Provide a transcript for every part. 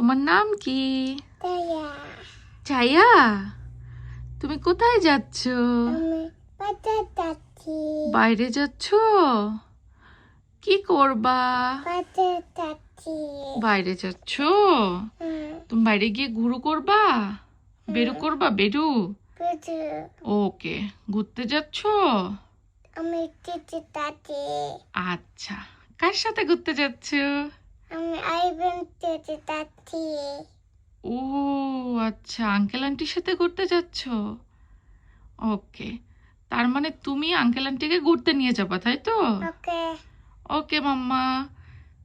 তোমার নাম কি? ছায়া। ছায়া, তুমি কোথায় যাচ্ছ? আমি বাজার যাচ্ছি। বাইরে যাচ্ছ? কি করবা? বাজার যাচ্ছি। বাইরে যাচ্ছ? হুম, তুমি বাইরে গিয়ে ঘুরু করবা? বেরু করবা? বেরু? বুঝু। ওকে, ঘুরতে যাচ্ছ? আমি যেতে যাচ্ছি। আচ্ছা, কার সাথে ঘুরতে যাচ্ছ? আমি আইবেন যেতে যাচ্ছি। ও আচ্ছা, আঙ্কেল আন্টির সাথে ঘুরতে যাচ্ছ? ওকে, তার মানে তুমি আঙ্কেল আন্টিকে ঘুরতে নিয়ে যাবা, তাই তো? ওকে। ওকে মাম্মা,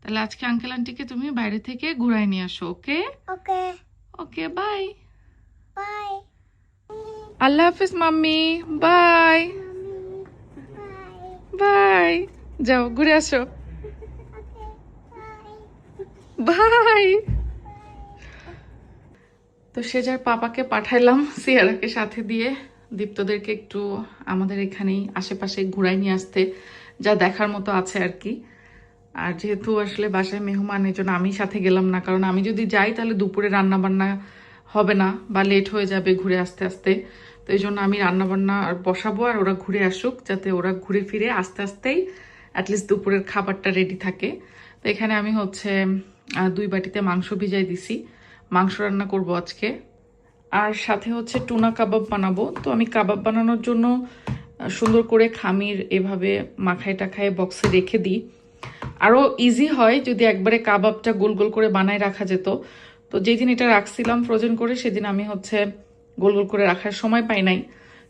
তাহলে আজকে আঙ্কেল আন্টিকে তুমি বাইরে থেকে ঘুরাই নিয়ে আসো। Okay okay. Okay, bye. Bye. আল্লাহ হাফিজ মাম্মি, বাই বাই। বাই। যাও ঘুরে আসো। ওকে। বাই। বাই। তো সে যার পাপাকে পাঠাইলাম সিয়ারাকে সাথে দিয়ে দীপ্তদেরকে একটু আমাদের এখানেই আশেপাশে ঘুরাই নিয়ে আসতে, যা দেখার মতো আছে আর কি। আর যেহেতু আসলে বাসায় মেহমান, এই জন্য আমি সাথে গেলাম না, কারণ আমি যদি যাই তাহলে দুপুরে রান্না বান্না হবে না বা লেট হয়ে যাবে ঘুরে আসতে আসতে। তো এই জন্য আমি রান্না বান্না আর বসাবো, আর ওরা ঘুরে আসুক, যাতে ওরা ঘুরে ফিরে আস্তে আস্তেই অ্যাটলিস্ট দুপুরের খাবারটা রেডি থাকে। তো এখানে আমি হচ্ছে 2 বাটিতে মাংস ভিজাই দিছি, মাংস রান্না করব আজকে। আর সাথে হচ্ছে টুনা কাবাব বানাবো। তো আমি কাবাব বানানোর জন্য সুন্দর করে খামির এভাবে মাখায় টাখায় বক্সে রেখে দিই। আরও ইজি হয় যদি একবারে কাবাবটা গোল গোল করে বানায় রাখা যেত। তো যেদিন এটা রাখছিলাম ফ্রোজেন করে, সেদিন আমি হচ্ছে গোল গোল করে রাখার সময় পাই নাই।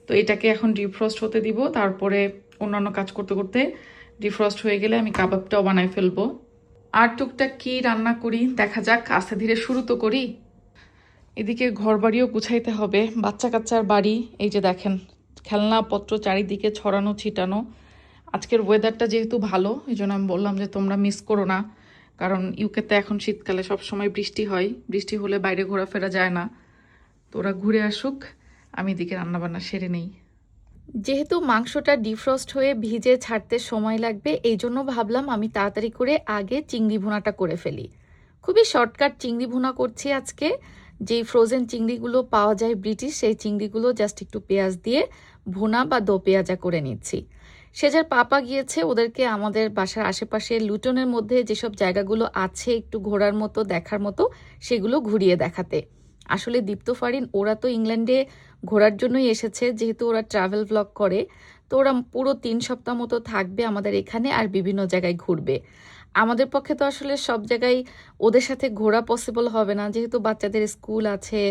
তো এটাকে এখন ডিফ্রস্ট হতে দিব, তারপরে অন্যান্য কাজ করতে করতে ডিফ্রস্ট হয়ে গেলে আমি কাবাবটাও বানাই ফেলবো। আর টুকটাক কি রান্না করি দেখা যাক, আস্তে ধীরে শুরু তো করি। এদিকে ঘর বাড়িও গুছাইতে হবে, বাচ্চা কাচ্চার বাড়ি, এই যে দেখেন খেলনাপত্র চারিদিকে ছড়ানো ছিটানো। আজকের ওয়েদারটা যেহেতু ভালো, এই জন্য আমি বললাম যে তোমরা মিস করো না, কারণ ইউকেতে এখন শীতকালে সবসময় বৃষ্টি হয়, বৃষ্টি হলে বাইরে ঘোরাফেরা যায় না। তো ওরা ঘুরে আসুক, আমি এদিকে রান্নাবান্না সেরে নেই। যেহেতু মাংসটা ডিফ্রস্ট হয়ে ভিজে ছাড়তে সময় লাগবে, এই জন্য ভাবলাম আমি তাড়াতাড়ি করে আগে চিংড়ি ভুনাটা করে ফেলি। খুবই শর্টকাট চিংড়ি ভুনা করছি আজকে। যেই ফ্রোজেন চিংড়িগুলো পাওয়া যায় ব্রিটিশ, সেই চিংড়িগুলো জাস্ট একটু পেঁয়াজ দিয়ে ভুনা বা দো পেঁয়াজা করে নিচ্ছি। সেজার পাপা গিয়েছে ওদেরকে আমাদের বাসার আশেপাশে লুটনের মধ্যে যেসব জায়গাগুলো আছে একটু ঘোরার মতো দেখার মতো, সেগুলো ঘুরিয়ে দেখাতে। আসলে দীপ্ত ফারিন ওরা তো ইংল্যান্ডে ঘোরার জন্যই এসেছে, যেহেতু ওরা ট্রাভেল ব্লগ করে। তো ওরা পুরো 3 সপ্তাহ মতো থাকবে আমাদের এখানে আর বিভিন্ন জায়গায় ঘুরবে। আমাদের পক্ষে তো আসলে সব জায়গায় ওদের সাথে ঘোরা পসিবল হবে না, যেহেতু বাচ্চাদের স্কুল আছে,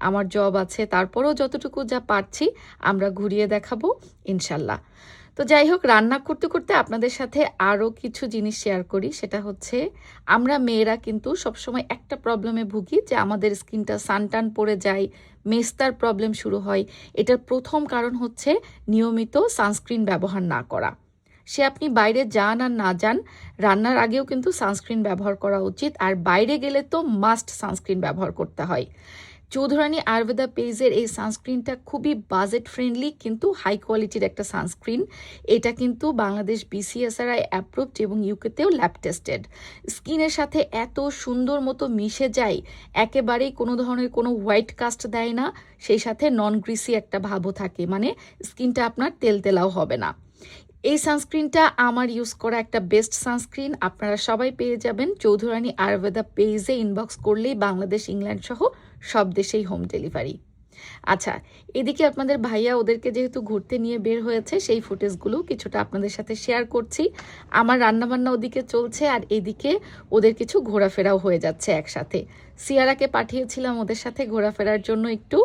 আমার জব আছে। তারপরেও যতটুকু যা পারছি আমরা ঘুরিয়ে দেখাবো ইনশাল্লাহ। তো যাই হোক, রান্না করতে করতে আপনাদের সাথে আরও কিছু জিনিস শেয়ার করি। সেটা হচ্ছে আমরা মেয়েরা কিন্তু সবসময় একটা প্রবলেমে ভুগি, যে আমাদের স্কিনটা সানটান পড়ে যায়, মেস্তার প্রবলেম শুরু হয়। এটার প্রথম কারণ হচ্ছে নিয়মিত সানস্ক্রিন ব্যবহার না করা। সে আপনি বাইরে যান আর না যান, রান্নার আগেও কিন্তু সানস্ক্রিন ব্যবহার করা উচিত, আর বাইরে গেলে তো মাস্ট সানস্ক্রিন ব্যবহার করতে হয়। চৌধুরানী আয়ুর্বেদা পেজের এই সানস্ক্রিনটা খুবই বাজেট ফ্রেন্ডলি, কিন্তু হাই কোয়ালিটির একটা সানস্ক্রিন। এটা কিন্তু বাংলাদেশ BCSRI অ্যাপ্রুভড এবং ইউকেতেও ল্যাব টেস্টেড। স্কিনের সাথে এত সুন্দর মতো মিশে যায়, একেবারেই কোনো ধরনের কোনো হোয়াইট কাস্ট দেয় না, সেই সাথে নন গ্রিসি একটা ভাবও থাকে, মানে স্কিনটা আপনার তেলতেলাও হবে না। এই সানস্ক্রিনটা আমার ইউজ করা একটা বেস্ট সানস্ক্রিন, আপনারা সবাই পেয়ে যাবেন চৌধুরানী আয়ুর্বেদা পেজে ইনবক্স করলেই বাংলাদেশ, ইংল্যান্ড সহ সব দেশেই হোম ডেলিভারি। আচ্ছা, এদিকে আপনাদের ভাইয়া ওদেরকে যেহেতু ঘুরতে নিয়ে বের হয়েছে, সেই ফুটেজগুলো কিছুটা আপনাদের সাথে শেয়ার করছি। আমার রান্নাবান্না ওদিকে চলছে, আর এদিকে ওদের কিছু ঘোরাফেরাও হয়ে যাচ্ছে একসাথে। সিয়ারাকে পাঠিয়েছিলাম ওদের সাথে ঘোরাফেরার জন্য একটু,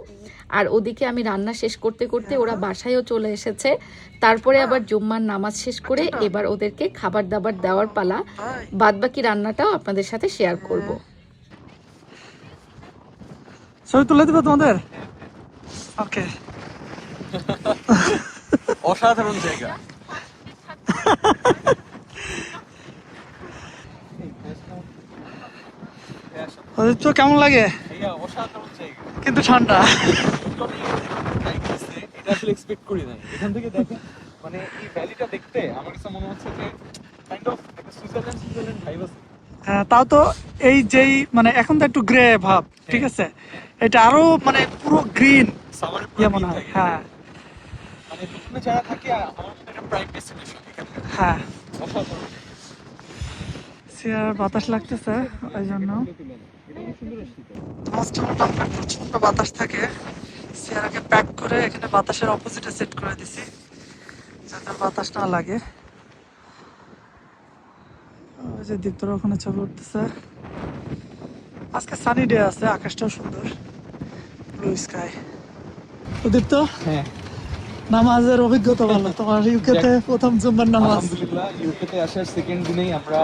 আর ওদিকে আমি রান্না শেষ করতে করতে ওরা বাসায়ও চলে এসেছে। তারপরে আবার জুম্মার নামাজ শেষ করে এবার ওদেরকে খাবার দাবার দেওয়ার পালা। বাদবাকি রান্নাটাও আপনাদের সাথে শেয়ার করব। ছবি তুলে দিব তোমাদের। ওকে, অসাধারণ জায়গা। তো কেমন লাগে? অসাধারণ জায়গা কিন্তু ঠান্ডা। এটা আসলে এক্সপেক্ট করি নাই। এখান থেকে দেখেন, মানে এই ভ্যালিটা দেখতে আমার কাছে মনে হচ্ছে যে কাইন্ড অফ একটা সুইজারল্যান্ড ভাইব আছে। হ্যাঁ, তাও তো এই যেই মানে এখন তো একটু গ্রে ভাব, ঠিক আছে, এটা আরো মানে পুরো গ্রিন সামারে ইয়ে মনে হয়। হ্যাঁ মানে পিছনে যারা থাকে আমার মনে হয় এটা প্রাইম ডেস্টিনেশন এখানে হ্যাঁ, অসাধারণ। সিয়ার বাতাস লাগতেছে ওই জন্য। এটা অনেক সুন্দর আসছে তো। মাস্টার প্রচন্ড বাতাস থাকে, সিয়ারাকে প্যাক করে এখানে বাতাসের অপোজিটে সেট করে দিছি যাতে বাতাস না লাগে। ওই যে দীপ্তর ওখানে ছবি উঠতেছে। আজকে সানি ডে আছে, আকাশটাও সুন্দর, ব্লু স্কাই। তো দীপ্ত, হ্যাঁ নামাজের অভিজ্ঞতা বলো, তোমার ইউকেতে প্রথম জুম্মার নামাজ। আলহামদুলিল্লাহ ইউকেতে আসার সেকেন্ড দিনেই আমরা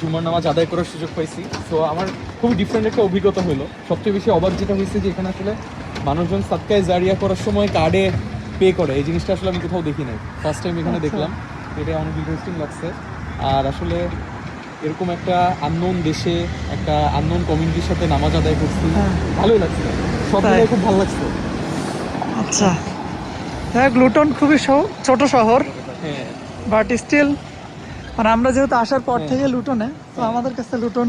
জুম্মার নামাজ আদায় করার সুযোগ পাইছি। তো আমার খুবই ডিফারেন্ট একটা অভিজ্ঞতা হলো। সবচেয়ে বেশি অবাক যেটা হয়েছে যে এখানে আসলে মানুষজন সাদকায়ে জারিয়া করার সময় কার্ডে পে করে, এই জিনিসটা আসলে আমি কোথাও দেখি নাই, ফার্স্ট টাইম এখানে আচ্ছা। দেখলাম। এটা অনেক ইন্টারেস্টিং লাগছে। আর আসলে এরকম একটা আননোন দেশে একটা আননোন কমিউনিটির সাথে নামাজ আদায় করছি, হ্যাঁ। ভালোই লাগছে, সব তাই? মিলিয়ে খুব ভালো লাগছে। আচ্ছা, হ্যাঁ, লুটন খুবই ছোট শহর, হ্যাঁ বাট স্টিল মানে আমরা যেহেতু আসার পর হ্যাঁ। থেকে লুটনে, তো আমাদের কাছে লুটন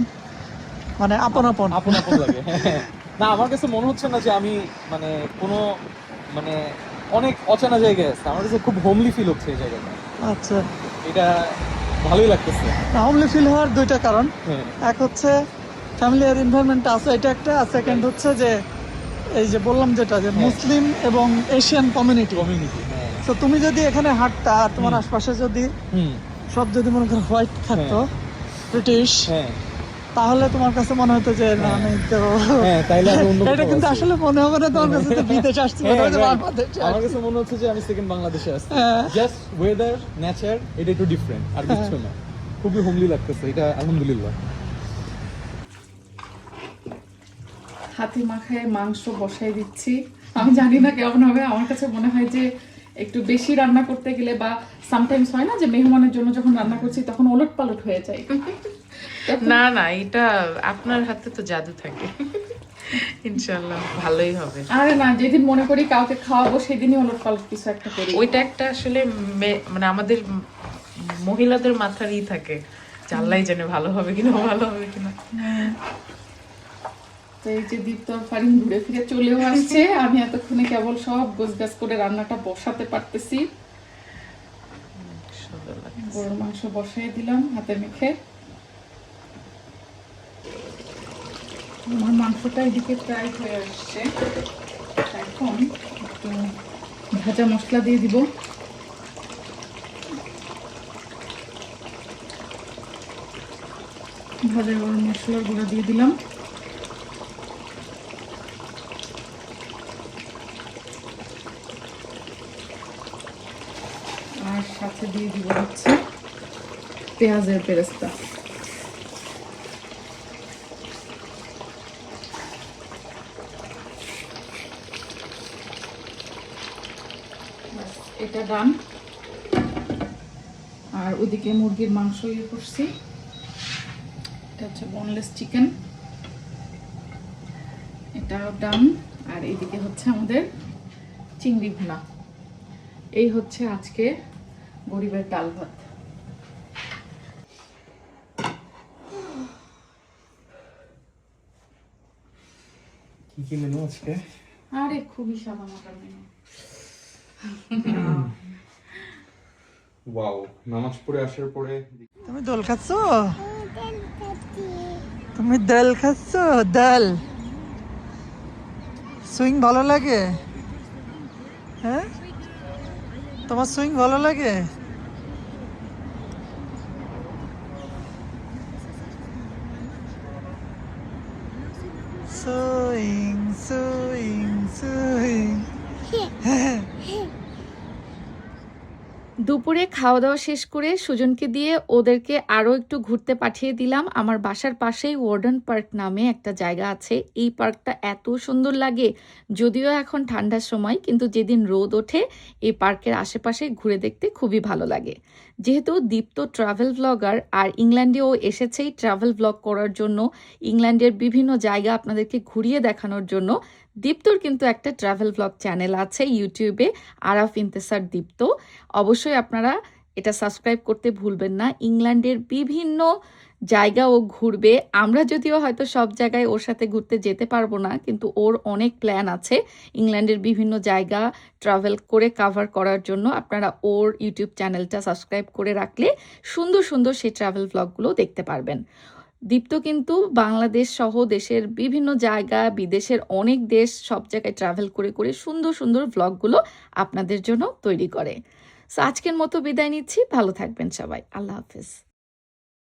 মানে আপন আপন। আপন আপন লাগে। হ্যাঁ। না আমার কাছে মনে হচ্ছে না যে আমি মানে কোনো মানে অনেক অচেনা জায়গায় আছে, আমার কাছে খুব হোমলি ফিল হচ্ছে এই জায়গাটা, আচ্ছা, এটা ভালোই লাগতেছে। হোমলি ফিল হওয়ার দুইটা কারণ, হ্যাঁ এক হচ্ছে ফ্যামিলিয়ার এনভায়রনমেন্ট আছে, এটা একটা, আর সেকেন্ড হচ্ছে যে এই যে বললাম যেটা যে হ্যাঁ। মুসলিম এবং এশিয়ান কমিউনিটি। কমিউনিটি। হ্যাঁ তো তুমি যদি এখানে হাঁটতা আর তোমার হুম। আশপাশে যদি হুম সব যদি মনে করো হোয়াইট থাকতো, ব্রিটিশ, হ্যাঁ তাহলে তোমার কাছে মনে হতো যে না, হ্যাঁ। আমি তো হ্যাঁ তাইলে আমি অন্য এটা কোথাও কিন্তু আছি। আসলে মনে হবে না তোমার কাছে যে বিদেশ আসছি, মনে হ্যাঁ, হয় যে right. বাংলাদেশে আমার আসছি। কাছে মনে হচ্ছে যে আমি সেকেন্ড বাংলাদেশে আসছি, হ্যাঁ। জাস্ট ওয়েদার নেচার এটা একটু ডিফারেন্ট, আর কিছু না, খুবই হোমলি লাগতেছে, এটা আলহামদুলিল্লাহ। হাতি মাখায় মাংস বসাই দিচ্ছি। আমি জানি না কেমন হবে, আমার কাছে মনে হয় যে একটু বেশি রান্না করতে গেলে বা সামটাইমস হয় না যে মেহমানের জন্য যখন রান্না করছি তখন ওলট পালট হয়ে যায়। না না, এটা আপনার হাতে তো জাদু থাকে। ইনশাআল্লাহ ভালোই হবে। আরে না, যেদিন মনে করি কাউকে খাওয়াবো সেদিনই ওলট পালট কিছু একটা করি। ওইটা একটা আসলে মানে আমাদের মহিলাদের মাথারই থাকে, আল্লাহ জানে ভালো হবে কিনা, ভালো হবে কিনা। তো এই যে দীপ্তর ফারিন ঘুরে ফিরে চলেও আসছে, আমি এতক্ষণে কেবল সব গোছগাছ করে রান্নাটা বসাতে পারতেছি। সুন্দর লাগে। গরুর মাংস বসাই দিলাম হাতে মেখে। আমার মাংসটা এদিকে প্রায় হয়ে আসছে, এখন একটু ভাজা মশলা দিয়ে দিব। ভাজা গরম মশলার গুঁড়া দিয়ে দিলাম। আর সাথে দিয়ে দিব হচ্ছে পেঁয়াজের বেরেস্তা। এটা ডান। আর ওদিকে মুরগির মাংস ইয়ে করছি, এটা হচ্ছে বোনলেস চিকেন, এটাও ডান। আর এদিকে হচ্ছে আমাদের চিংড়ি ভুনা। এই হচ্ছে আজকে গরিবের ডাল ভাত। কি কি মেনু আজকে? আরে খুবই সাদামাটা মেনু। ওয়াও, নামাজ পড়ে আসার পরে তুমি দোল খাচ্ছ? তুমি ডাল খাচ্ছ? ডাল সুইং ভালো লাগে? হ্যাঁ, তোমার সুইং ভালো লাগে? Swing swing swing. দুপুরে খাওয়া দাওয়া শেষ করে সুজনকে দিয়ে ওদেরকে আরও একটু ঘুরতে পাঠিয়ে দিলাম। আমার বাসার পাশেই ওয়ার্ডেন পার্ক নামে একটা জায়গা আছে। এই পার্কটা এত সুন্দর লাগে, যদিও এখন ঠান্ডার সময়, কিন্তু যেদিন রোদ ওঠে এই পার্কের আশেপাশে ঘুরে দেখতে খুবই ভালো লাগে। যেহেতু দীপ্ত ট্রাভেল ব্লগার আর ইংল্যান্ডেও এসেছেই ট্রাভেল ব্লগ করার জন্য, ইংল্যান্ডের বিভিন্ন জায়গা আপনাদেরকে ঘুরিয়ে দেখানোর জন্য, দীপ্তর কিন্তু একটা ট্রাভেল ব্লগ চ্যানেল আছে ইউটিউবে, আরাফ ইন্তেসার দীপ্ত। অবশ্যই আপনারা এটা সাবস্ক্রাইব করতে ভুলবেন না। ইংল্যান্ডের বিভিন্ন জায়গা ও ঘুরবে। আমরা যদিও হয়তো সব জায়গায় ওর সাথে ঘুরতে যেতে পারবো না, কিন্তু ওর অনেক প্ল্যান আছে ইংল্যান্ডের বিভিন্ন জায়গা ট্রাভেল করে কাভার করার জন্য। আপনারা ওর ইউটিউব চ্যানেলটা সাবস্ক্রাইব করে রাখলে সুন্দর সুন্দর সেই ট্রাভেল ব্লগগুলো দেখতে পারবেন। দীপ্ত কিন্তু বাংলাদেশ সহ দেশের বিভিন্ন জায়গা, বিদেশের অনেক দেশ, সব জায়গায় ট্রাভেল করে করে সুন্দর সুন্দর ব্লগগুলো আপনাদের জন্য তৈরি করে। সো আজকের মতো বিদায় নিচ্ছি, ভালো থাকবেন সবাই, আল্লাহ হাফেজ।